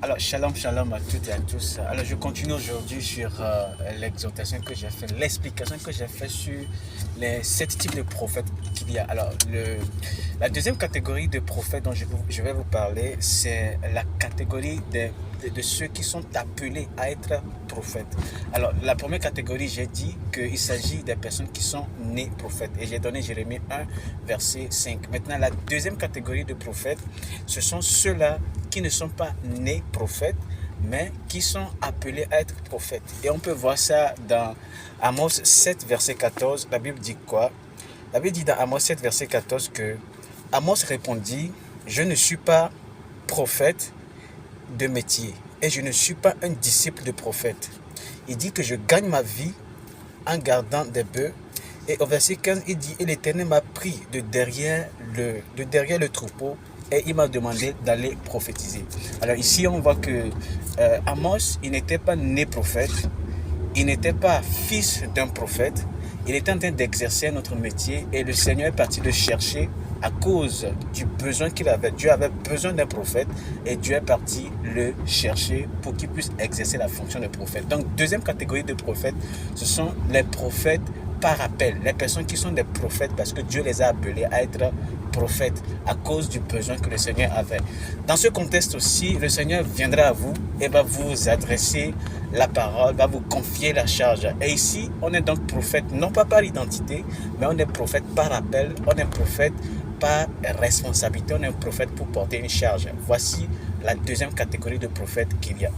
Alors, shalom, shalom à toutes et à tous. Alors, je continue aujourd'hui sur l'exhortation que j'ai fait, l'explication que j'ai fait sur les 7 types de prophètes qu'il y a. Alors, la deuxième catégorie de prophètes dont je vais vous parler, c'est la catégorie de ceux qui sont appelés à être prophètes. Alors, la première catégorie, j'ai dit qu'il s'agit des personnes qui sont nées prophètes. Et j'ai donné Jérémie 1, verset 5. Maintenant, la deuxième catégorie de prophètes, ce sont ceux-là qui ne sont pas nés prophètes, mais qui sont appelés à être prophètes. Et on peut voir ça dans Amos 7, verset 14. La Bible dit quoi? La Bible dit dans Amos 7, verset 14 que Amos répondit, je ne suis pas prophète de métier et je ne suis pas un disciple de prophète. Il dit que je gagne ma vie en gardant des bœufs. Et au verset 15, il dit, et l'Éternel m'a pris de derrière le troupeau et il m'a demandé d'aller prophétiser. Alors ici, on voit que Amos, il n'était pas né prophète, il n'était pas fils d'un prophète, il était en train d'exercer notre métier et le Seigneur est parti le chercher à cause du besoin qu'il avait. Dieu avait besoin d'un prophète et Dieu est parti le chercher pour qu'il puisse exercer la fonction de prophète. Donc, deuxième catégorie de prophètes, ce sont les prophètes par appel, les personnes qui sont des prophètes parce que Dieu les a appelés à être prophètes à cause du besoin que le Seigneur avait. Dans ce contexte aussi, le Seigneur viendra à vous et va vous adresser la parole, va vous confier la charge. Et ici, on est donc prophète, non pas par identité, mais on est prophète par appel, on est prophète par responsabilité, on est un prophète pour porter une charge. Voici la deuxième catégorie de prophètes qu'il y a.